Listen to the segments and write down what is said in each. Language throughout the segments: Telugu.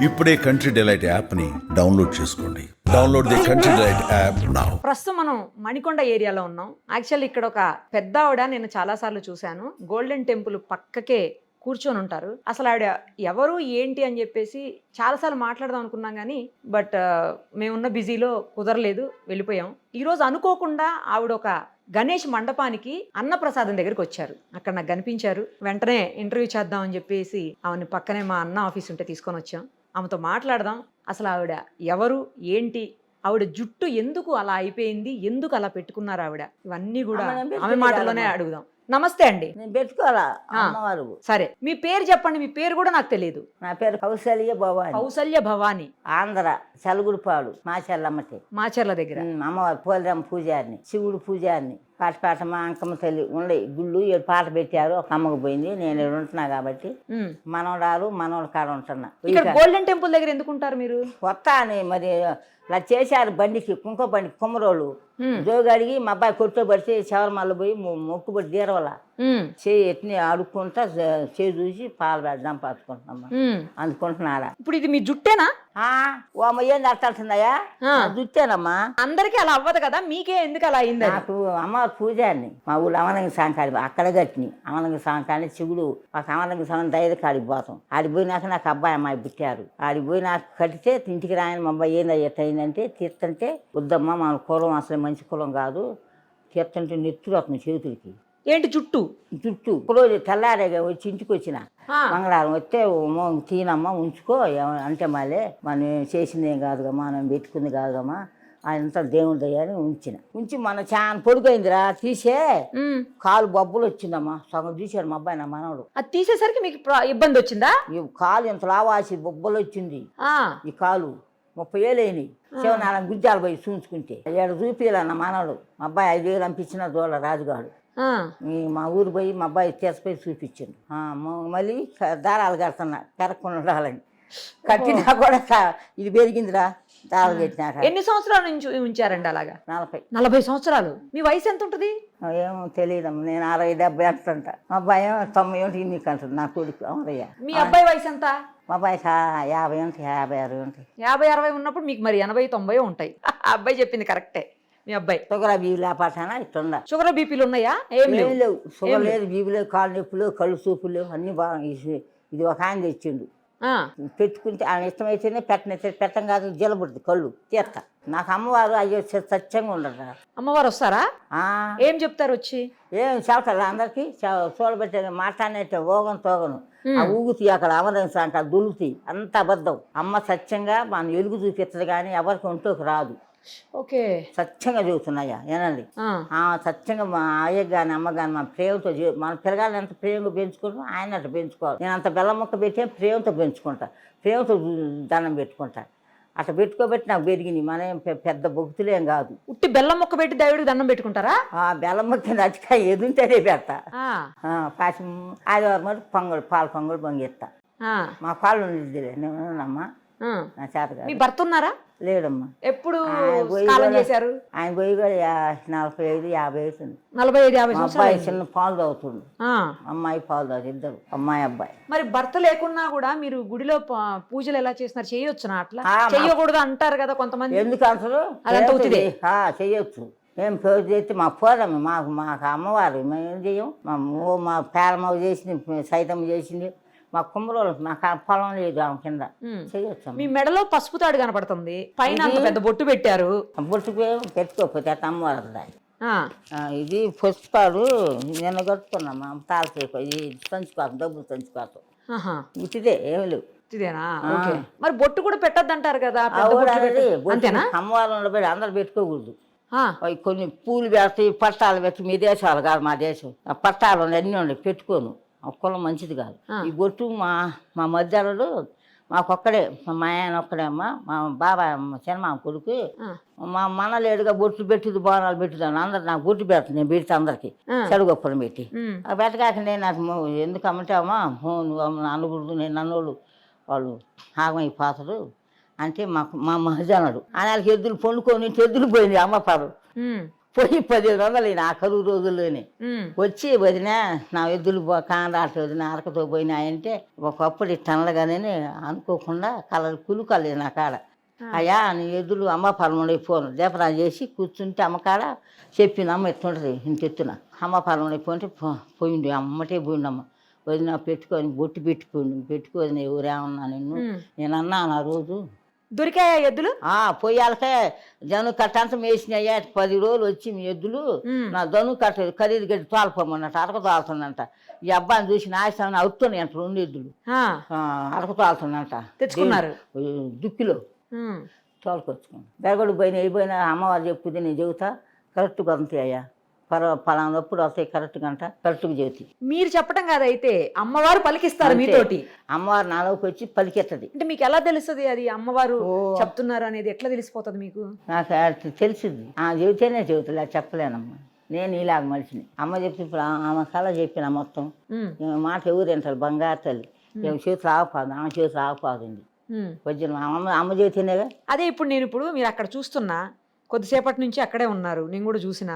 ఇప్పుడే కంట్రీ డిలైట్ యాప్ ని డౌన్లోడ్ చేసుకోండి. Download the country delight app now. ప్రస్తుతం మనం మణికొండ ఏరియాలో ఉన్నాం. యాక్చువల్లీ ఇక్కడ ఒక పెద్ద ఆవిడ నేను చాలాసార్లు చూశాను. గోల్డెన్ టెంపుల్ పక్కకే కూర్చొని ఉంటారు. అసలు ఆవిడ ఎవరు ఏంటి అని చెప్పేసి చాలాసార్లు మాట్లాడదాం అనుకున్నాం కానీ బట్ మేమున్న బిజీలో కుదరలేదు, వెళ్ళిపోయాం. ఈరోజు అనుకోకుండా ఆవిడ ఒక గణేష్ మండపానికి అన్నప్రసాదం దగ్గరికి వచ్చారు. అక్కడ నాకు కనిపించారు. వెంటనే ఇంటర్వ్యూ చేద్దాం అని చెప్పేసి ఆమెను పక్కనే మా అన్న ఆఫీస్ ఉంటే తీసుకొని వచ్చాం. ఆమెతో మాట్లాడదాం. అసలు ఆవిడ ఎవరు ఏంటి, ఆవిడ జుట్టు ఎందుకు అలా అయిపోయింది, ఎందుకు అలా పెట్టుకున్నారు ఆవిడ, ఇవన్నీ కూడా ఆమె మాటలోనే అడుగుదాం. నమస్తే అండి. నేను పెట్టుకోవాలా అమ్మవారు. సరే, మీ పేరు చెప్పండి. మీ పేరు కూడా నాకు తెలియదు. నా పేరు కౌసల్య భవాని. కౌసల్య భవాని. ఆంధ్ర చలుగుడిపాడు మాచెల్లమ్మటి. మాచర్ల దగ్గర. అమ్మవారు పోలిరమ్మ పూజారిని, శివుడు పూజారిని. పాట మా అంకమ్మ తల్లి ఉండే గుళ్ళు 7 పాట పెట్టారు. ఒక అమ్మకు పోయింది. నేను ఇక్కడ ఉంటున్నా కాబట్టి మనవడాలు మనవడ కాడ ఉంటున్నా. ఇక్కడ గోల్డెన్ టెంపుల్ దగ్గర ఎందుకుంటారు మీరు? కొత్త అని మరి ఇలా చేశారు బండికి, కుంకో బండికి కుమ్మరోళ్ళు జోగి అడిగి మా అబ్బాయి కొట్టుబడితే శబరిమల పోయి మొక్కుబడి తీరవల చేయి ఎట్ని అడుక్కుంటా చేయి చూసి పాలు పెడదాం పట్టుకుంటున్నామ్మా. అందుకుంటున్నారా? ఇప్పుడు ఇది మీ జుట్టేనా? ఓ అమ్మ ఏంది అట్టాడుతుందయ్యా? జుట్టేనమ్మా. అందరికి అలా అవ్వదు కదా, మీకే ఎందుకు అలా అయింది? నాకు అమ్మవారి పూజారిని మా ఊళ్ళో అమలంగి సాంకాడి అక్కడ కట్టిని. అమలంగి సాంకాడి శివుడు ఒక అమలంగి సాంగ్ ధైర్య కాడికి పోతాం. ఆడికి పోయినాక నాకు అబ్బాయి అమ్మాయి పుట్టారు. ఆడికి పోయి నాకు కట్టితే ఇంటికి రాయని మా అబ్బాయి ఏంది ఎట్ట అయిందంటే తీర్థంటే వద్దమ్మా మన కులం అసలు మంచి కులం కాదు, తీర్థంటే నెత్తులు వస్తుంది చేతులకి. ఏంటి జుట్టు? జుట్టు రోజు తెల్లారేగా వచ్చి ఇంటికి వచ్చిన మంగళవారం వస్తే తీనమ్మా ఉంచుకో అంటే మళ్ళీ మనం చేసింది ఏం కాదుగా, మనం పెట్టుకుంది కాదుగమ్మా, అదంతా దేవుడి దయ్యాన్ని ఉంచి మన చాలా పొడుగైందిరా తీసే కాలు బొబ్బలు వచ్చిందమ్మా. సగం తీసాడు మా అబ్బాయి నా మనవడు. అది తీసేసరికి మీకు ఇబ్బంది వచ్చిందా? ఈ కాలు ఇంత లావాసి బొబ్బలు వచ్చింది. ఈ కాలు 30 ఏళ్ళు అయినాయి. శివనారాయణ గుజ్జాలు పోయి చూసుకుంటే 7 చూపిలా నా మనవడు. మా అబ్బాయి 5,000 పంపించిన దోళ్ళ రాజుగాడు. మా ఊరు పోయి మా అబ్బాయి తీసిపోయి చూపించిండు. మళ్ళీ దారాలు కడుతున్నా కరక్కుండా ఉండాలని. కట్టినా కూడా ఇది పెరిగిందిరా దారాలు కట్టినాక. ఎన్ని సంవత్సరాల నుంచి ఉంచారండి అలాగా? 40 సంవత్సరాలు. మీ వయసు ఎంత ఉంటుంది? ఏమో తెలియదమ్మా. నేను 60-70 అంటుంట. మా అబ్బాయి 90 ఏంటి నీకు అంటుంది నా కొడుకు అమరయ్య. మీ అబ్బాయి వయసు ఎంత? మా అబ్బాయి 50 ఉంటాయి, 50-60 ఉంటాయి. 50-60 ఉన్నప్పుడు మీకు మరి 80-90 ఉంటాయి. అబ్బాయి చెప్పింది కరెక్టే. మీ అబ్బాయి షుగర్ బీపీ లేపాటానా ఇట్లా షుగర్ బీపీలు ఉన్నాయా? ఏం లేవు. షుగర్ లేదు, బీపీ లేవు, కాళ్ళు నొప్పులు, కళ్ళు చూపులు లేవు, అన్ని బాగా. ఇది ఒక ఆయన తెచ్చిండు. పెట్టుకుంటే ఆయన ఇష్టమైతేనే పెట్టం కాదు, జలబుడుతుంది కళ్ళు తీర్త. నాకు అమ్మవారు అయ్యో సత్యంగా ఉండరు. అమ్మవారు వస్తారా? ఏం చెప్తారు వచ్చి? ఏం చెప్తారు అందరికి చూడబెట్టే మాట్లాడినట్టే ఓగను తోగను ఊగుతీ అక్కడ అమరంగా అంట దులుతాయి. అంత అబద్ధం. అమ్మ సత్యంగా మన ఎలుగు చూపిస్తుంది కానీ ఎవరికి ఒంట్లోకి రాదు. ఓకే, సత్యంగా చూస్తున్నాయా ఏనండి. సత్యంగా మా అయ్య కానీ అమ్మ కానీ మన ప్రేమతో మన పిల్లగాళ్ళని ఎంత ప్రేమగా పెంచుకుంటాం ఆయన అట్లా పెంచుకోవాలి. నేను అంత బెల్లం ముక్క పెట్టి ప్రేమతో పెంచుకుంటా, ప్రేమతో దండం పెట్టుకుంటా. అట్లా పెట్టుకోబెట్టి నాకు పెరిగింది. మనం పెద్ద భక్తులేం కాదు. ఉట్టి బెల్లం ముక్క పెట్టి దేవుడికి దండం పెట్టుకుంటారా? బెల్లం ముక్క నచ్చికాయ ఎదుంటేనే పెడతా. పాసి ఆదివారం మరి పొంగల్ పాలు పొంగల్ పొంగిస్తా. మా పాలు ఉండేదిలే నేనమ్మా నా చేత. మీ భర్త ఉన్నారా? లేడమ్మా. ఎప్పుడు కాలం చేశారు? ఆయన పోయి కూడా 45-50 అవుతుంది. 45-50 అబ్బాయి చిన్న పాలు తాగుతుంది, అమ్మాయి పాలు తాగుతుంది. ఇద్దరు అమ్మాయి అబ్బాయి. మరి భర్త లేకున్నా కూడా మీరు గుడిలో పూజలు ఎలా చేస్తున్నారు? చేయొచ్చునా? అట్లా చెయ్యకూడదు అంటారు కదా కొంతమంది. ఎందుకు అంటారు? చెయ్యొచ్చు. ఏం పూజ చేస్తే మా పోదమ్మ మాకు అమ్మవారు. మేము ఏం చెయ్యం. మా పేరమ్మ చేసింది, సైతమ్మ చేసింది. మా కుమ్మరోళ్ళు నాకు పొలం లేదు ఆమె కింద చేయొచ్చు. మీ మెడలో పసుపు తాడు కనపడుతుంది, పైన అంత పెద్ద బొట్టు పెట్టారు. బొట్టు పెట్టుకోకపోతే అమ్మవారు దాన్ని. ఇది పసుపాడు నిన్న కట్టుకున్నామా తాళసేపు. ఇది సంచుకోసం డబ్బులు సంచుకోసం ఇదే ఏమి లేవు. ఇదేనా? మరి బొట్టు కూడా పెట్టద్దు అంటారు కదా. అమ్మవారు పెట్టి అందరు పెట్టుకోకూడదు. కొన్ని పూలు పెడతాయి, పట్టాలు పెట్టి. మీ దేశాలు కాదు మా దేశం. పట్టాలు అన్నీ ఉన్నాయి, పెట్టుకోను. కులం మంచిది కాదు. ఈ బొట్టు మా మధ్యలో మాకొక్కడే, మా ఆయన ఒక్కడే అమ్మ. మా బాబాయ్ సినిమా కొడుకు మా మనలేడుగా బొట్లు పెట్టుది, బోనాలు పెట్టుదాను. అందరు నాకు బొట్టు పెడతాను, నేను పెడితే అందరికి చెడుగొప్పలు పెట్టి. పెట్టగాక నేను నాకు ఎందుకు అమ్మంటే అమ్మా అనుగుడు నేను నన్నోళ్ళు వాళ్ళు ఆగమైపోతారు అంటే మా మహజనుడు ఆయనకి ఎద్దులు పొండుకొని ఎద్దులు పోయింది. అమ్మ పాడు పోయి 1500 ఆ కరువు రోజుల్లోనే ఉమ్. వచ్చి వదిన నా ఎద్దులు కానరాట వదిన అరకతో పోయినాయంటే ఒకప్పుడు టన్నులుగానే అనుకోకుండా కులుకలేదు నా కాడ. అయ్యా నీ ఎద్దులు అమ్మ పొలంలో పోను దీపరాజు చేసి కూర్చుంటే అమ్మకాడ చెప్పింది అమ్మ ఎట్టుంటుంది ఇంత ఎత్తున అమ్మ పొలంలో పోయింటే పోయిండు అమ్మటే పోయిండమ్మ వదిన పెట్టుకొని బొట్టు పెట్టుకోని ఎవరేమన్నా నిన్ను నేనన్నా ఆ రోజు దొరికాయా ఎద్దులు? పొయ్యాలకే జను కట్టంతా మేసినాయ్యా 10 రోజులు వచ్చి మీ ఎద్దులు నా ధను కట్ట ఖరీదు గడ్డి తోలపోమన్నట్టు అరక తోలుతుందంట. ఈ అబ్బాయిని చూసి నాశనం అవుతున్నాయి అంట 2 ఎద్దులు అరక తోలుతుందంట తెచ్చుకున్నారు దుక్కిలో తోలుకొచ్చుకున్నాను. బెరగడు పోయినా అమ్మవారు చెప్పుది నేను చెబుతా కరెక్ట్గా అంతే అయ్యా పలానప్పుడు వస్తాయి కరెక్ట్గా అంట కరెక్ట్గా చెబుతాయి. మీరు చెప్పడం కాదైతే అమ్మవారు పలికిస్తారు మీతోటి. అమ్మవారు నాలోకి వచ్చి పలికెత్తది. అంటే మీకు ఎలా తెలుస్తుంది అది అమ్మవారు చెప్తున్నారు అనేది? ఎట్లా తెలిసిపోతుంది మీకు? నాకు తెలిసింది చెబితేనే చెబుతులే చెప్పలేనమ్మా. నేను ఇలాగ మనిషిని అమ్మ చెప్పి ఇప్పుడు ఆమె కళ చెప్పిన మొత్తం మాట ఎవరు వింటారు బంగారు తల్లి చేతులు ఆగపాదు ఆమె చేతులు ఆగపాదండి వజ్రం అమ్మ చేతినేగా. అదే ఇప్పుడు మీరు అక్కడ చూస్తున్నా కొద్దిసేపటి నుంచి అక్కడే ఉన్నారు, నేను కూడా చూసిన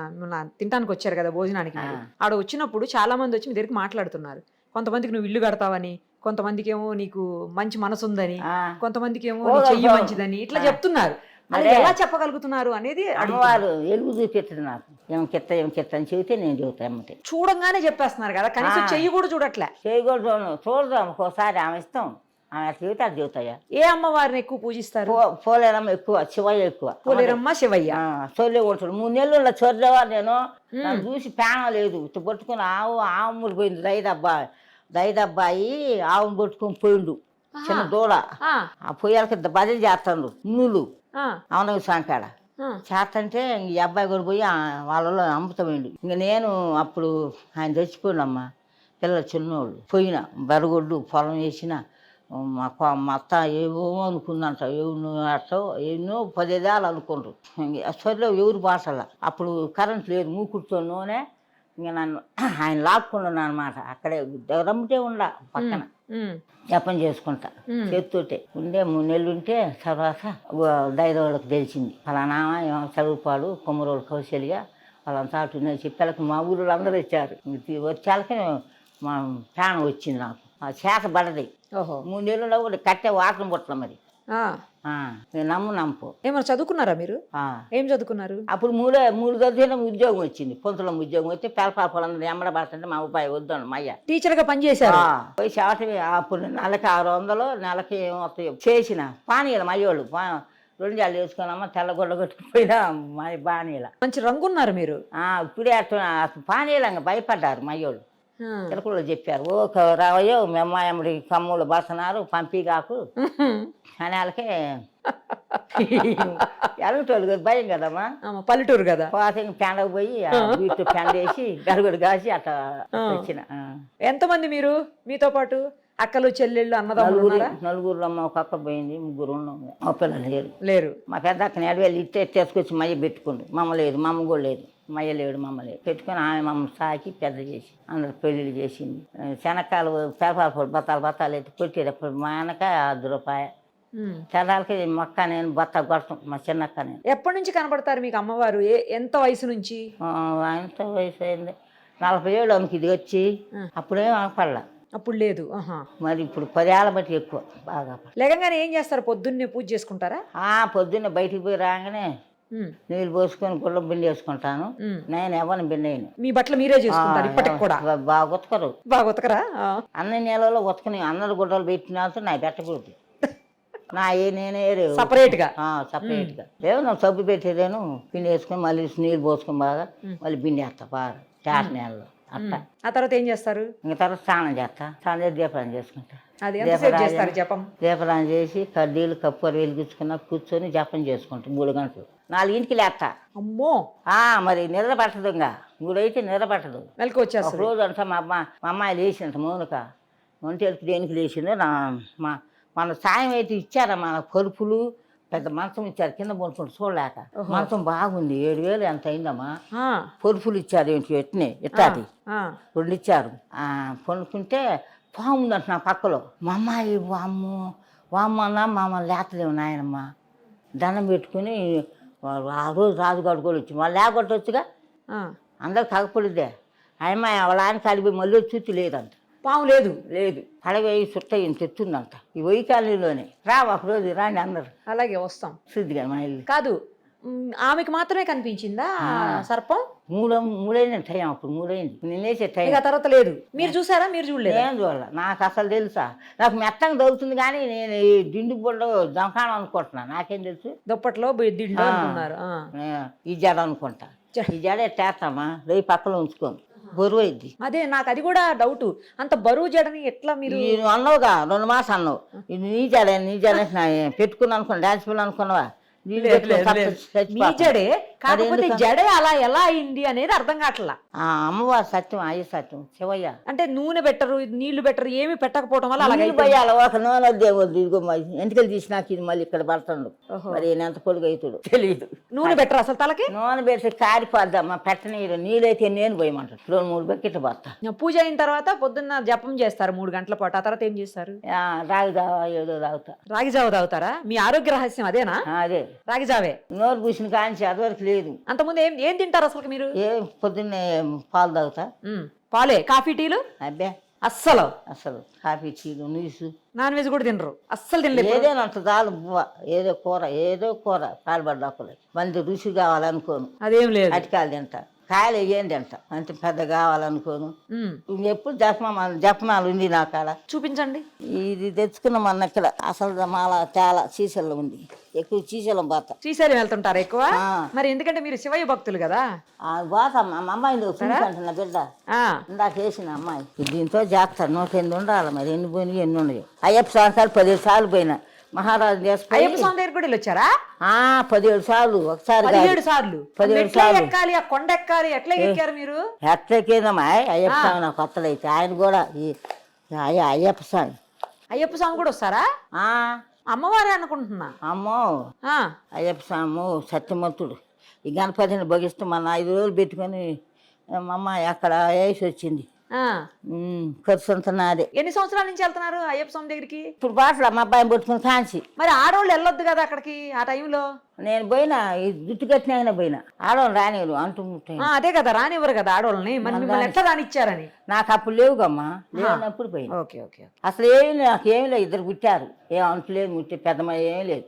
తినడానికి వచ్చారు కదా భోజనానికి. ఆడ వచ్చినప్పుడు చాలా మంది వచ్చి మీ దగ్గరికి మాట్లాడుతున్నారు. కొంతమందికి నువ్వు ఇల్లు కడతావని, కొంతమందికి ఏమో నీకు మంచి మనసు ఉందని, కొంతమందికి ఏమో నీ చెయ్యి మంచిదని ఇట్లా చెప్తున్నారు. అది ఎలా చెప్పగలుగుతున్నారు అనేది అమ్మవారు ఎలుగు చూపిస్తుంది నాకు. ఏం కిత్త అని చెబితే నేను చెబుతా అమ్మటే. చూడంగానే చెప్పేస్తున్నారు కదా, కనీసం చెయ్యి కూడా చూడట్లే. చెయ్యి కూడా చూడదాం ఒక్కోసారి ఆమె ఇస్తాం ఆమె చెబితే అది చెబుతాయా. ఏ అమ్మవారిని ఎక్కువ పూజిస్తారు? పోలేరమ్మ ఎక్కువ, శివయ్య ఎక్కువ. పోలేరమ్మ శివయ్య చొల్లే ఉంటాడు. 3 నెలలు చొర్రేవా నేను చూసి పేన లేదు పట్టుకుని ఆవుములు పోయింది. దైదబ్బాయి ఆవును పట్టుకొని పోయిండు చిన్న దూడ. ఆ పొయ్యాలకి భజన చేస్తాడు నూలు అవున సాంకాడ చేస్తంటే ఈ అబ్బాయి కూడా పోయి వాళ్ళలో అమ్ముతామండి. ఇంక నేను అప్పుడు ఆయన చచ్చిపోయినమ్మా పిల్లలు చిన్నోళ్ళు పోయిన బరగొడ్డు పొలం వేసిన మా అత్త ఏవో అనుకుందంట ఎన్నో 15 ఏళ్ళు అనుకుంటారు. సరిలో ఎవరు భాషల అప్పుడు కరెంట్ లేదు మూకుడుతో నూనె. ఇంక నన్ను ఆయన లాక్కున్నాను అనమాట. అక్కడే దగ్గరమ్మితే ఉండ పక్కన జపం చేసుకుంటా చేతితోటే ఉండే 3 నెలలు ఉంటే తర్వాత దైదవాళ్ళకి తెలిసింది ఫలానా చదువుపాడు కొమ్మరోళ్ళు కౌశల్య వాళ్ళంతా అటు చెప్పాలకి మా ఊళ్ళో అందరూ వచ్చారు. వచ్చాలకి మా ప్రాణం వచ్చింది నాకు. ఆ చేత పడది 3 నెలల్లో కూడా కట్టే వాటం పుట్టల మరి నమ్ము ఏమన్నా చదువుకున్నారా మీరు? ఏం చదువుకున్నారు? అప్పుడు 3 గదిలో ఉద్యోగం వచ్చింది. పొంతులం ఉద్యోగం వచ్చి పేలపాలందరూ ఎమ్మడబడుతుంటే మా అబ్బాయి వద్దాను మా అయ్య టీచర్ గా పనిచేశారు. పోయి చేపటి అప్పుడు నెలకి 600 నెలకి ఏమవుతాయి చేసిన పానీయాలు మా అయ్యోళ్ళు 2 జాలు వేసుకున్నామా తెల్లగొడ్డ కొట్టుకుపోయినా మా బానీల మంచి రంగున్నారు మీరు. ఇప్పుడే పానీయాలంగా భయపడ్డారు మా అయ్యోళ్ళు. తిరుకుల్లో చెప్పారు రావయ్యో మీ అమ్మాయి కమ్ములు బసనారు పంపిగాకు అని వాళ్ళకే ఎలగటోళ్ళు కదా భయం కదమ్మా పల్లెటూరు కదా. పెండకు పోయి వీటితో పెండ వేసి గరుగుడు కాసి అట్లా వచ్చిన. ఎంతమంది మీరు మీతో పాటు? అక్కలు చెల్లెళ్ళు అన్నదమ్ములు? నలుగురు అమ్మ ఒక అక్క పోయింది, 3 ఉన్నాం. మా పిల్లలు లేరు. మా పెద్ద అక్కని ఎడవేళ్ళు తీసుకొచ్చి మయ్య పెట్టుకుండు. మమ్మ లేదు, మమ్మ కూడా లేదు. మయ్య లేడు, మమ్మ లేదు. పెట్టుకొని ఆమె మమ్మ సాకి పెద్ద చేసి అందరు పెళ్ళిళ్ళు చేసింది. శనక్కాయలు పేపర్ బత్తాలు ఎత్తి కొట్టేటప్పుడు మా వెనక 10 రూపాయ తెల్లాలకి మొక్క నేను బత్త కొడతాం మా చిన్నక్క నేను. ఎప్పటి నుంచి కనపడతారు మీకు అమ్మవారు? ఎంత వయసు నుంచి? ఎంత వయసు అయింది 40 ఏళ్ళు ఆమెకి ఇది వచ్చి. అప్పుడేం అనపడలా. అప్పుడు లేదు. మరి ఇప్పుడు 10 ఏళ్ళ బట్టి ఎక్కువ బాగా. లేకంగానే ఏం చేస్తారు? పొద్దున్నే పూజ చేసుకుంటారా? పొద్దున్నే బయటికి పోయి రాగానే నీళ్ళు పోసుకొని గుళ్ళం బిండి వేసుకుంటాను. నేను ఎవరిని బిండేను. మీ బట్టలు మీరే చేసుకుంటారు ఇప్పటికి కూడా? బాగా ఉతకరు. బాగా ఉతకరా? అన్ని నెలలో ఉతకని అందరు గుడ్డలు పెట్టిన నా పెట్టకూడదు. నా నేనే సపరేట్ గా ఏమో సబ్బు పెట్టేదేను పిండి వేసుకొని మళ్ళీ నీళ్ళు పోసుకొని బాగా మళ్ళీ బిండి వేస్తా బాగా చాట నెలలో అట్లా. ఆ తర్వాత ఏం చేస్తారు? ఇంకా తర్వాత స్నానం చేస్తా. స్నానం చేసి దీపరాజం చేసుకుంటా. దీపరాజం చేసి కడ్డీలు కప్పూర వెలిగించుకున్నా కూర్చొని జపం చేసుకుంటా 3 గంటలు. 4ంటికి లేస్తా. అమ్మో మరి నిద్ర పట్టదు. ఇంకా 3 అయితే నిద్ర పట్టదు. ఒక రోజు అంటా మా అమ్మాయి లేచిందంట మౌనిక ఒంటేళ్ళకి దేనికి లేచిందో మన సాయం అయితే ఇచ్చారా మన పరుపులు పెద్ద మంచం ఇచ్చారు కింద పడుకుంటూ చూడలేక. మంచం బాగుంది 7,000 ఎంత అయిందమ్మా. పరుపులు ఇచ్చారు ఏంటి ఎట్నే ఇట్టాది 2 ఇచ్చారు. పడుకుంటే పాము ఉందంట నా పక్కలో. మా అమ్మాయి వామ్మన్నా మమ్మల్ని లేతలేము నాయనమ్మ దండం పెట్టుకుని ఆ రోజు రాజుగాడు కూడా వచ్చి మళ్ళీ లేకొట్టొచ్చుగా ఆ. అందరు కాకపోలేదే అమ్మాయి వాళ్ళ ఆయన కలిపి మళ్ళీ చూసి లేదంట. పాము లేదు. లేదు పడవేయి చుట్టయ్యని తెచ్చుందంట ఈ వయ్యి కాలనీలోనే. రా ఒకరోజు రాండి అందరు. అలాగే వస్తాం. శుద్ధిగా మా ఇల్లు కాదు ఆమెకి మాత్రమే కనిపించిందా సర్పం? మూడైంది టైం. అప్పుడు మూడైంది నేనేసే టైం. ఇక తర్వాత లేదు. మీరు చూసారా? మీరు చూడలేదు? ఏం చూడాల. నాకు అసలు తెలుసా? నాకు మెత్తంగా దొరుకుతుంది కానీ నేను ఈ దిండు బొడ్డ దొంకాణం అనుకుంటున్నా. నాకేం తెలుసు? దుప్పట్లో దిండు అనుకున్నారు. ఈ జడ అనుకుంటా. ఈ జడ ఎట్టేస్తామా రేపు పక్కన ఉంచుకోను బరువు అయింది. అదే నాకు అది కూడా డౌట్. అంత బరువు జడని ఎట్లా మీరు అన్నావుగా 2 మాసాలు అన్నావు. ఇది నీ జడ పెట్టుకున్నా అనుకున్నా. డాన్స్ పిల్లలు అనుకున్నావా? మీ జడే కాకపోతే జడే అలా ఎలా అయింది అనేది అర్థం కావట్లా. అమ్మవారు సత్యం అయ్యే సత్యం శివయ్య. అంటే నూనె పెట్టరు, నీళ్లు పెట్టరు, ఏమి పెట్టకపోవడం వల్ల అలాగే పోయాలి. ఒక నూనె దేవుడు ఇదిగో ఎంటికలు తీసినాక ఇది మళ్ళీ ఇక్కడ పడుతుండు. మరి ఎంత పొడుగు అవుతాడు తెలియదు. నూనె పెట్టరు అసలు తలకి? నూనె పెడితే కారిపోద్దమ్మా. పెట్టనీరు నీళ్ళైతే నేను పోయమంటాడు. 2-3 బకెట్లు పడతా. పూజ అయిన తర్వాత పొద్దున్న జపం చేస్తారు 3 గంటల పాటు. ఆ తర్వాత ఏం చేస్తారు? రాగి జావా ఏదో తాగుతా. రాగి జావ తాగుతారా? మీ ఆరోగ్య రహస్యం అదేనా? అదే రాగి జావే. నోరు పూసిన కాంచి అదివరకు లేదు. అంతకుముందు ఏం తింటారు అసలు మీరు? పొద్దున్నే పాలు తాగుతా. పాలే? కాఫీ టీలు? అబ్బే అస్సలు కాఫీ టీలు నీసు. నాన్ వెజ్ కూడా తినరు? అస్సలు తినలేదు? ఏదైనా అంత చాలు. ఏదో కూర పాల్పడ్డాకులే మంది రుచి కావాలనుకోను. అదేం లేదు. అటికాయలు తింటా. కాయలు వేయండి అంట అంత పెద్ద కావాలనుకోను. ఎప్పుడు జపమాలు ఉంది నా కాడ. చూపించండి. ఇది తెచ్చుకున్నాం అన్న ఇక్కడ. అసలు మాల చాలా సీసల్లో ఉంది. ఎక్కువ శ్రీశైలం పోతా. శ్రీశైలం వెళ్తుంటారు ఎక్కువ? మరి ఎందుకంటే మీరు శివయ్య భక్తులు కదా. పోతామ్మా. మా అమ్మాయి అంటున్న బిడ్డ ఇందాక వేసిన అమ్మాయి. దీంతో చేస్తారు. 108 ఉండాలి. మరి ఎన్ని పోయినాయి ఎన్ని ఉన్నాయో. అయ్యప్ప సంవత్సరాలు 17 సార్లు పోయినా. మహారాజు అయ్యప్ప స్వామి దగ్గర కూడా వచ్చారా? 17 సార్లు. ఒకసారి 17 సార్లు. 17 సార్లు ఎక్కాలి. ఆ కొండ ఎక్కాలి. ఎట్లా ఎక్కారు మీరు? ఎట్లా ఎక్కిందమ్మా అయ్యప్ప స్వామి. నా కొత్తలు అయితే ఆయన కూడా అయ్యప్ప స్వామి. అయ్యప్ప స్వామి కూడా వస్తారా? అమ్మవారే అనుకుంటున్నా. అమ్మో అయ్యప్ప స్వామి సత్యమూర్తుడు. ఈ గణపతిని భగిస్తూ మన 5 రోజులు పెట్టుకొని మా అమ్మ అక్కడ వేసి వచ్చింది. ఖర్చు అంతా నాదే. ఎన్ని సంవత్సరాల నుంచి వెళ్తున్నారు అయ్యప్ప స్వామి దగ్గరికి? ఇప్పుడు బాటలు మా అబ్బాయిని పట్టుకుని కాంచి. మరి ఆడవాళ్ళు వెళ్ళొద్దు కదా అక్కడికి ఆ టైంలో? నేను పోయినా ఈ జుట్టు కట్టిన పోయినా. ఆడవాళ్ళు రానివ్వరు అంటూ. అదే కదా రానివ్వరు కదా ఆడవాళ్ళని. మరి మిమ్మల్ని ఎట్లా రానిచ్చారని? నాకు అప్పుడు లేవుగమ్మా. లేనప్పుడు పోయినా. Okay okay. అసలు నాకు ఏమి లేదు. 2 పుట్టారు. ఏం అంటలేదు. ముట్టే పెద్దమ్మ ఏమీ లేదు.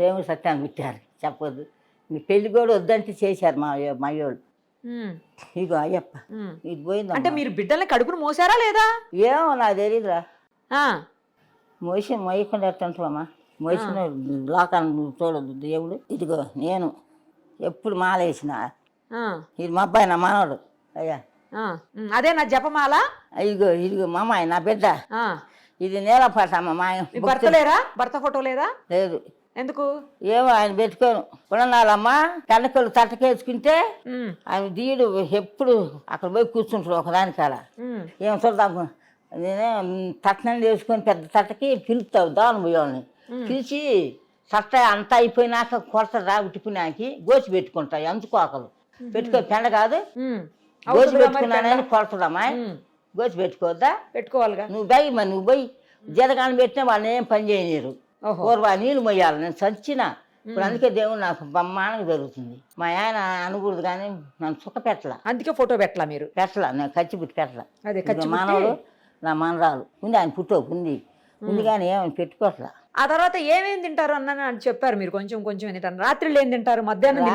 దేవుడు సత్యాన్ని పుట్టారు. చెప్పొద్దు. మీ పెళ్లి కూడా వద్దంటే చేశారు మా వాళ్ళు. ఇగో అయ్యప్ప ఇది పోయింది. అంటే మీరు బిడ్డల్ని కడుపును మోసారా లేదా? ఏమో నాకు తెలియదురా. మోయకుండా ఎట్టుంటావమ్మా. మోసిన లోకాన్ని చూడదు దేవుడు. ఇదిగో నేను ఎప్పుడు మాలేసిన. ఇది మా అబ్బాయి నా మనవడు. అయ్యా అదే నా జపమాల. ఇదిగో మా అమ్మాయి నా బిడ్డ. ఇది నేలపాటమ్మ. మా భర్త లేరా? భర్త ఫోటో లేదా? లేదు. ఎందుకు? ఏమో ఆయన పెట్టుకోను. పుణనాలమ్మా కనకలు తట్టకేసుకుంటే ఆయన దీడు ఎప్పుడు అక్కడ పోయి కూర్చుంటాడు ఒకదాని కాడ. ఏం చూద్దాం. నేనే తట్టనం చేసుకొని పెద్ద తట్టకి పిలుస్తావు దాని పోయేవాళ్ళని. పిలిచి తట్ట అంతా అయిపోయినాక కొరత రాబట్టుకున్నాకి గోచి పెట్టుకుంటాయి. అందుకోకలు పెట్టుకో. పెండ కాదు గోచి పెట్టుకున్నానని కొరతదమ్మా. గోచి పెట్టుకోవద్దా? పెట్టుకోవాలిగా. నువ్వు పోయి మరి నువ్వు పోయి జీతకాలం పెట్టినా వాళ్ళని ఏం పని చేయలేరు. పూర్వ నీళ్ళు మొయ్యాలి. నేను చచ్చిన. ఇప్పుడు అందుకే దేవుడు నాకు బ్రహ్మాండంగా జరుగుతుంది. మా ఆయన అనకూడదు కానీ నన్ను సుఖ పెట్టలా. అందుకే ఫోటో పెట్టలా మీరు? పెట్టలా. నేను కచ్చిపుట్టి పెట్టలా. మానవుడు నా మనరాలు ఉంది. ఆయన పుట్టోపు ఉంది కానీ ఏమని పెట్టుకోవట్లా. ఆ తర్వాత ఏమేమి తింటారు అన్న చెప్పారు మీరు. కొంచెం కొంచెం తింటారు. రాత్రిలో ఏం తింటారు? మధ్యాహ్నం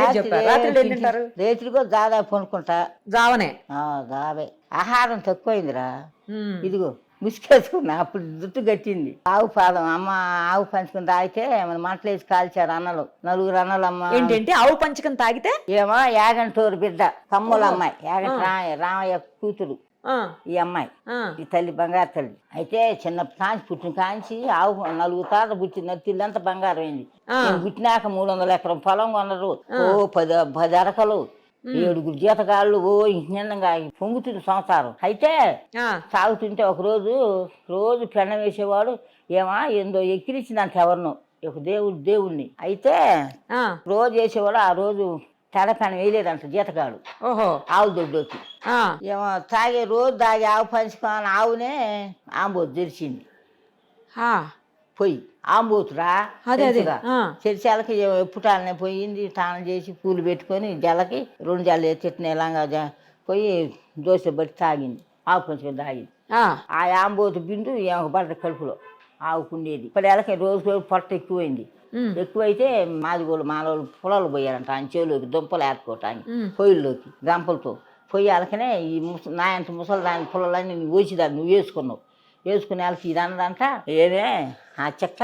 రాత్రిలో ఏం తింటారు? రేత్రికో జాదా కొనుక్కుంటా. జావనే? జావే. ఆహారం తక్కువైందిరా. ఇదిగో ముసుకేసుకున్నా. అప్పుడు జుట్టు గట్టింది. ఆవు పాదం అమ్మ ఆవు పంచుకుని తాగితే మంటలు వేసి కాల్చారు అన్నలు. 4 అన్నలు. అమ్మ ఏంటంటే ఆవు పంచుకుని తాగితే? ఏమో యాగంటూరు బిడ్డ తమ్ముల అమ్మాయి. యాగంట రామయ్య కూతురు ఈ అమ్మాయి. ఈ తల్లి బంగారు తల్లి. అయితే చిన్న కాంచి పుట్టిన కాంచి ఆవు 4 తాళ్ళు పుట్టిన నత్తిల్లంతా బంగారం అయింది. పుట్టినాక 300 ఎకరం పొలం కొనరు. 10 అరకలు 7 జీతగాళ్ళు. నిన్నగా పొంగుతుంది సంసారం. అయితే సాగుతుంటే ఒక రోజు పెండ వేసేవాడు. ఏందో ఎక్కిరించిందంట ఎవరినో ఒక దేవుడిని. అయితే రోజు వేసేవాడు. ఆ రోజు తెడపెన వేయలేదంట జీతగాడు. ఆవు దొడ్డొచ్చి ఏమో తాగే రోజు తాగి ఆవు పంచుకోని ఆవునే ఆంబోతు తెరిచింది. పొయ్యి ఆంబోతురా అదే ఆ. చర్చాలకి ఎప్పుటాలనే పోయింది తానం చేసి పూలు పెట్టుకొని జలకి 2 జల్లు ఎత్తిన ఇలాగా పోయి దోశ బట్టి తాగింది ఆవు పంచుకొని తాగింది ఆ. ఆ ఆంబోతు బిందు ఏమో పడ్డ కడుపులో ఆవుకుండేది ఇప్పుడు ఎలకి రోజు పొట్ట ఎక్కువైంది ఎక్కువైతే మాదిగోళ్ళు మానవులు పొలాలు పోయారంట ఆయన చెవులోకి దుంపలు ఏరుకోవటానికి పొయ్యిల్లోకి గంపలతో పొయ్యి అలకనే ఈ నాయంత ముసలి దాని పొలాలన్నీ నువ్వు వేసిదాన్ని నువ్వు వేసుకునే వాళ్ళకి ఇది అన్నదంట ఏమే ఆ చెక్క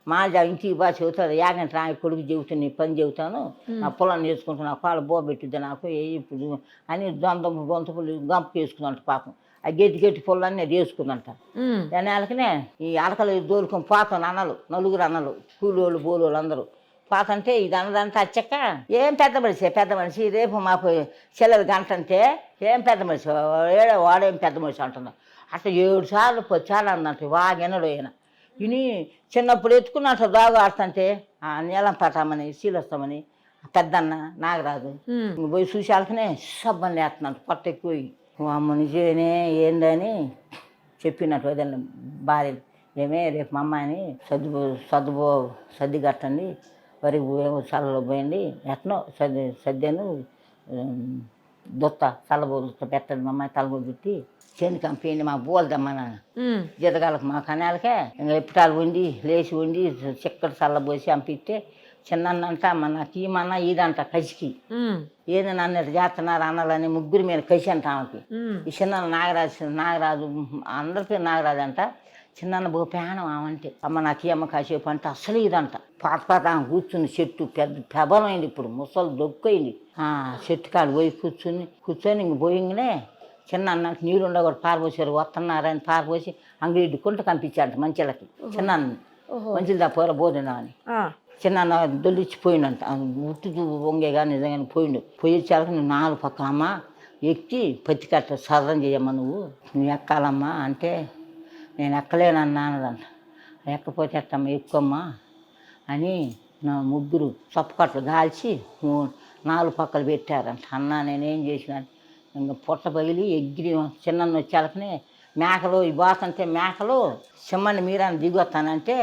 మా ఇంటికి బాగా చెబుతాడు యాగంట నా కొడుకు చెబుతాను నీ పని చెబుతాను నా పొలాన్ని వేసుకుంటాను నా కాళ్ళు బోబెట్టిద్ది నాకు ఇప్పుడు అని దొంతపులు గంపకి వేసుకుందంట పాపం ఆ గట్టి పొలాన్ని అది వేసుకుందంట దాని వాళ్ళకనే ఈ అలకలు దోలుకొని పోతాను అన్నలు 4 అన్నలు కూలోళ్ళు బోలోళ్ళు అందరూ పోతంటే ఇది అన్నదంటే అచ్చక్క ఏం పెద్ద మనిషి రేపు మాకు చెల్లెలు గంట అంటే ఏం పెద్ద మనిషి వాడేం పెద్ద మనిషి అంటున్నా అట్లా 7 సార్లు 10 సార్లు అన్నట్టు వాగెనడు ఆయన విని చిన్నప్పుడు ఎత్తుకున్నట్టు దాగు ఆడుతుంటే నీలం పట్టామని శీలొస్తామని పెద్దన్న నాగరాజు పోయి చూసి వాళ్ళకనే సబ్బని లేస్తున్నాడు పొట్ట ఎక్కువ అమ్మ నిజమేనే ఏందని చెప్పినట్టు వదిలిన భార్య ఏమే రేపు మా అమ్మాయిని సర్ది కట్టండి వరి ఏమో చల్లలో పోయండి ఎట్నో సద్యాను చల్లబోదుతో పెట్టండి మా అమ్మాయి తలబో పెట్టి చేను కంపెనీ మా బోల్దమ్మా జీతగాళ్ళకి మా కనాలకే ఇంకా ఎప్పుటాలు వండి లేచి వండి చిక్కటి చల్లబోసి పంపిస్తే చిన్నంట నాకు ఈమన్నా ఇదంట కసికి ఏది నన్ను చేస్తున్నారు అన్నాలని 3 మీద కసి అంట ఆమెకి ఈ చిన్న నాగరాజు అందరికీ నాగరాజు అంట చిన్న బో పేనం ఆమంటే అమ్మ నాకు ఈ అమ్మ కాసేపు అంటే అసలు ఇదంట పాత ఆమె కూర్చుని చెట్టు పెబలమైంది ఇప్పుడు ముసలు దొక్కైంది చెట్టు కాడు పోయి కూర్చొని ఇంక పోయింగనే చిన్న అన్నకి నీళ్ళు ఉండకూడదు పారపోసారు వస్తున్నారని పారపోసి అంగిడి కుంట కంపించారంట మంచిలకి చిన్న మంచిది పోర బోధనామని చిన్న దొల్లిచ్చిపోయిండంట ఉట్టు వంగేగా నిజంగానే పోయిండు పోయేచ్చాక నువ్వు 4 పక్కల అమ్మ ఎక్కి పత్తి కట్ట సదరం చేయమ్మా నువ్వు ఎక్కాలమ్మా అంటే నేను ఎక్కలేనన్నా అన్నదంట ఎక్కపోతే ఎట్టమ్మా ఎక్కువమ్మా అని నా 3 చప్పకట్లు కాల్చి 4 పక్కలు పెట్టారంట అన్న నేనేం చేసిన ఇంకా పొట్ట పగిలి ఎగిరి చిన్న వచ్చేళ్ళకనే మేకలు ఈ బాసంటే మేకలు సిమ్మని మీరాన్ని దిగొస్తానంటే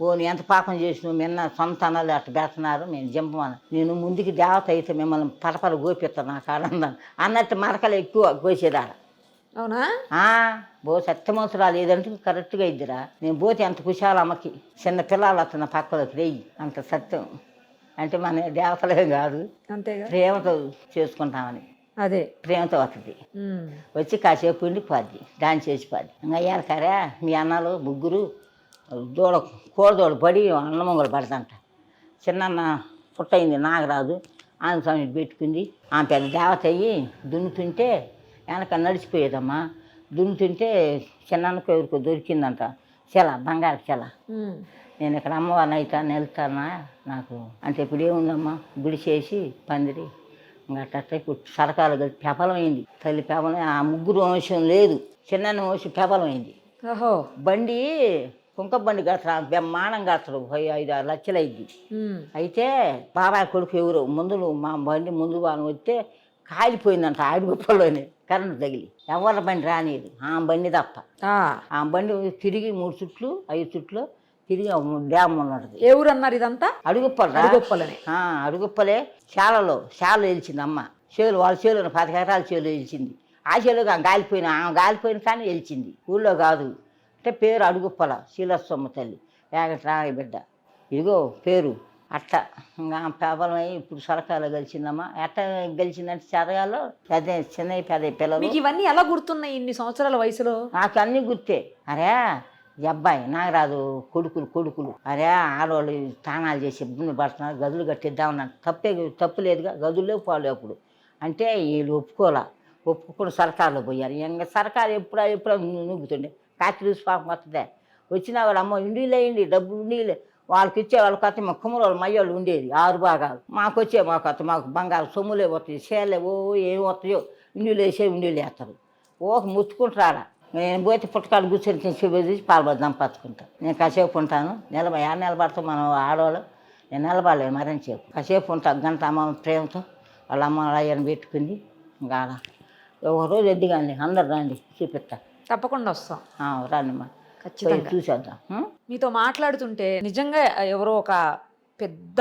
నీ ఎంత పాపం చేసినావు నిన్న సొంత అన్నలు అట్ట పెడుతున్నారు నేను జింపమని నేను ముందుకి దేవత అయితే మిమ్మల్ని పరపర గోపిస్తాను నాకు ఆనందం అన్నట్టు మరకలు ఎక్కువ గోసేదాడ అవునా సత్యమవసరాలు ఏదంటే కరెక్ట్గా ఇద్దిరా నేను పోతే ఎంత కుశాలు అమ్మకి చిన్న పిల్లలు వస్తున్న పక్కలోకి రెయ్యి అంత సత్యం అంటే మన దేవతలే కాదు అంతేగా ప్రేమతో చేసుకుంటామని అదే ప్రేమతో వస్తుంది వచ్చి కాసేపు ఉండి పోద్ది దాన్ని చేసి పోద్ది ఇంకా అయ్యారు కరే మీ అన్నలు 3 కోడదోడు పడి అన్నమంగలు పడతంట చిన్న పుట్టయింది నాగరాజు ఆమె స్వామి పెట్టుకుంది ఆమె పెద్ద దేవత అయ్యి దున్నుతుంటే వెనక నడిచిపోయేదమ్మా దున్నుతుంటే చిన్నకు ఎవరికో దొరికిందంట బంగారు చెల నేను ఇక్కడ అమ్మవారిని అవుతాను వెళ్తానా నాకు అంటే ఇప్పుడు ఏముందమ్మా గుడి చేసి పందిరి ఇంకా ఇప్పుడు సరకాలు కలిసి పెబలమైంది తల్లి పెబలం ఆ 3 వంశం లేదు చిన్న వంశం పెబలమైంది బండి కుంక బండి కడతాడు బ్రహ్మాండం కడతాడు 5-6 లక్షలు అయింది అయితే బాబాయ్ కొడుకు ఎవరు మా బండి ముందు వాళ్ళు వస్తే కాలిపోయిందంట ఆడిగొప్పలోనే కరెంటు తగిలి ఎవరి బండి రానిది ఆ బండి తప్ప ఆ బండి తిరిగి 3 చుట్లు 5 చుట్లు తిరిగి డ్యామ్ ఉన్నది ఏ ఊరు అన్నారు ఇదంతా అడుగుప్పలే శాలలో వెలిచింది అమ్మ వాళ్ళ చేలు 10 ఎకరాల చేలు వెలిచింది ఆ చేలు గాలిపోయిన కానీ వెలిచింది ఊళ్ళో కాదు అంటే పేరు అడుగుప్పల శీలస్వమ్మ తల్లి ఏగట్రాయ బిడ్డ ఇదిగో పేరు అట్ట ఇంకా పేపలమై ఇప్పుడు సరకాలు గెలిచిందమ్మా ఎట్ట గెలిచిందంటే చదగాలో పెద్ద చిన్న పెద్ద పిల్లలు ఇవన్నీ ఎలా గుర్తున్నాయి ఇన్ని సంవత్సరాల వయసులో నాకు అన్నీ గుర్తే అరే అబ్బాయి నాగరాజు కొడుకులు అరే ఆడవాళ్ళు స్థానాలు చేసి ఇబ్బంది పడుతున్నారు గదులు కట్టిద్దామన్నారు తప్పు లేదుగా గదుల్లో పోలే అప్పుడు అంటే వీళ్ళు ఒప్పుకొని సర్కారులో పోయారు ఇంకా సర్కారు ఎప్పుడో నూగుతుండే ఫ్యాక్టరీ పాపం వస్తుందే వచ్చినా వాళ్ళు అమ్మ ఇండిలేయండి డబ్బులు ఉండీలే వాళ్ళకి ఇచ్చే వాళ్ళ కొత్త మా కుమ్మరోళ్ళు మయ్యోళ్ళు ఉండేది 6 భాగాలు మాకు కొత్త మాకు బంగారు సొమ్ములే వస్తాయి చేలే ఏమి వస్తాయో ఇండిలు వేస్తారు ముచ్చుకుంటారా నేను పోతే పుట్టకాలు కూర్చొని చూసి పాల్పడదాం పచ్చుకుంటాను నేను కాసేపు ఉంటాను నిలబడతాం మనం ఆడవాళ్ళు నేను నిలబడలేదు మరని చెప్పు కాసేపు ఉంటాను గంట అమ్మ ప్రేమతో వాళ్ళ అమ్మ అయ్యని పెట్టుకుంది ఇంకా ఒక రోజు ఎద్దుగాండి అందరు రండి చూపిస్తా తప్పకుండా వస్తాం రండి మా ఖచ్చితంగా చూసేద్దాం. మీతో మాట్లాడుతుంటే నిజంగా ఎవరో ఒక పెద్ద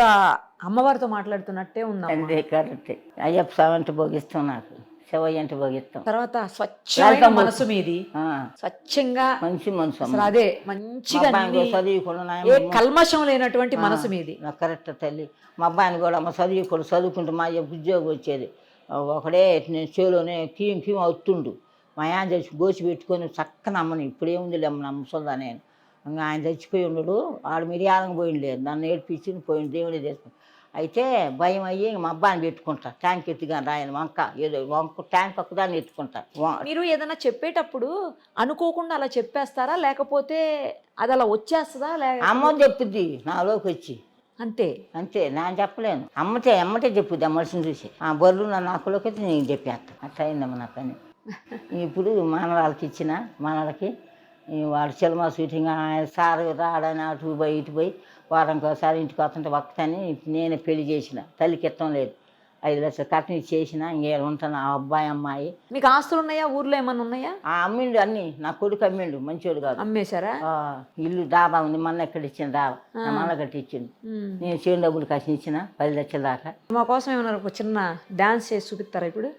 అమ్మవారితో మాట్లాడుతున్నట్టే ఉందా. అంతే కరెక్ట్. అయ్యప్ప స్వామి అంటే భోగిస్తాం, నాకు శివయ్య అంటే భోగిస్తాం. తర్వాత స్వచ్ఛమైన మనసు మీది, స్వచ్ఛంగా మంచి మనసు. అసలు అదే మంచిగా ఏ కల్మషం లేనటువంటి మనసు మీది. నాకు కరెక్ట్ తల్లి. మా అబ్బాయిని కూడా అమ్మ చదువుకుంటూ మా అయ్య ఉద్యోగం వచ్చేది ఒకడే, నేను చేలోనే కీం అవుతుండు. మా ఆయన చచ్చి గోచి పెట్టుకొని చక్కన అమ్మని ఇప్పుడేముంది అమ్మ నమ్మసందా నేను. ఇంకా ఆయన చచ్చిపోయి ఉన్నాడు, ఆడు మిరియాలకు పోయింది లేదు, నన్ను ఏడిపించి పోయింది, దేవుడే చేసుకుని. అయితే భయం అయ్యి మా అబ్బాయిని పెట్టుకుంటా, ట్యాంక్ ఎత్తుగా రాయను వంక ఏదో వంక ట్యాంక్ ఒక్కదాన్ని ఎత్తుకుంటా. మీరు ఏదైనా చెప్పేటప్పుడు అనుకోకుండా అలా చెప్పేస్తారా, లేకపోతే అది అలా వచ్చేస్తుందా? అమ్మ చెప్పుద్ది నాలోకి వచ్చి, అంతే అంతే, నేను చెప్పలేను. అమ్మటే చెప్పుద్ది ఆ మనిషిని చూసి. ఆ బర్రెలు నా నాకులోకి వచ్చి నేను చెప్పేస్తా. అట్లా అయిందమ్మ నా పని. ఇప్పుడు మనవాళ్ళకి ఇచ్చిన మనవాళ్ళకి వాడు సినిమా షూటింగ్ సార్ రాడని అటు పోయి ఇటు పోయి వారానికి ఒకసారి ఇంటికి వస్తుంటే వక్కని నేనే పెళ్లి చేసిన. తల్లికి ఇష్టం లేదు, 5 లక్షలు కట్టిన చేసిన. ఇంకేం ఉంటాను ఆ అబ్బాయి అమ్మాయి. మీకు ఆస్తులు ఉన్నాయా, ఊర్లో ఏమన్నా ఉన్నాయా? అమ్మిండు అన్ని, నా కొడుకు అమ్మిండు, మంచోడు కాదు. అమ్మేశారా? ఇల్లు డాబా ఉంది, మొన్న ఎక్కడ ఇచ్చిన డాబా మన కట్టి ఇచ్చిండు. నేను చేను డబ్బులు కసి ఇచ్చిన 10 లక్షల దాకా. మా కోసం ఏమన్నా ఒక చిన్న డాన్స్ చేసి చూపిస్తారా ఇప్పుడు?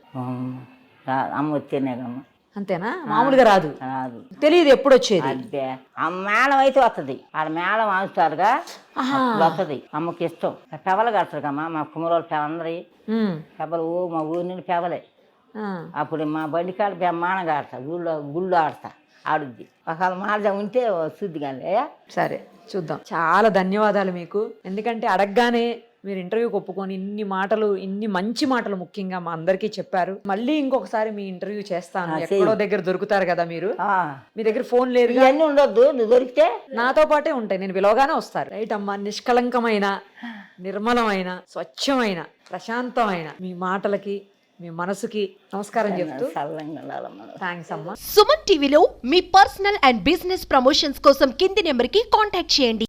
అమ్మ వచ్చేనేగమ్మ. అంతేనా? మామూలుగా రాదు, రాదు, తెలియదు ఎప్పుడు వచ్చేది. అదే ఆ మేళం అయితే వస్తుంది, ఆడ మేళం ఆడుతారుగా వస్తుంది. అమ్మకి ఇష్టం. పెవలు కడతారు కమ్మా మా కుమ్మరోళ్ళు అందరి పెవలు. మా ఊరి నుండి పెవలే. అప్పుడు మా బండి కాడ బ్రహ్మాండంగా ఆడతా, గుళ్ళు ఆడతా, ఆడుద్ది. ఒకవేళ మార్గం ఉంటే శుద్ధి కానీ. సరే చూద్దాం. చాలా ధన్యవాదాలు మీకు, ఎందుకంటే అడగగానే మీరు ఇంటర్వ్యూకి ఒప్పుకొని ఇన్ని మంచి మాటలు ముఖ్యంగా మా అందరికీ చెప్పారు. మళ్ళీ ఇంకొకసారి మీ ఇంటర్వ్యూ చేస్తాను, ఎక్కడో దగ్గర దొరుకుతారు కదా మీరు. మీ దగ్గర ఫోన్ లేదు, ఇవన్నీ ఉండొద్దు, నువ్వు దొరికితే నాతో పాటే ఉంటాయి, నేను పిలవగానే వస్తారు. రైట్ అమ్మా, నిష్కలంకమైన, నిర్మలమైన, స్వచ్ఛమైన, ప్రశాంతమైన మీ మాటలకి, మీ మనసుకి నమస్కారం చెప్తూ థ్యాంక్స్ అమ్మా. సుమన్ టీవీలో మీ పర్సనల్ అండ్ బిజినెస్ ప్రమోషన్స్ కోసం కింది నెంబర్కి కాంటాక్ట్ చేయండి.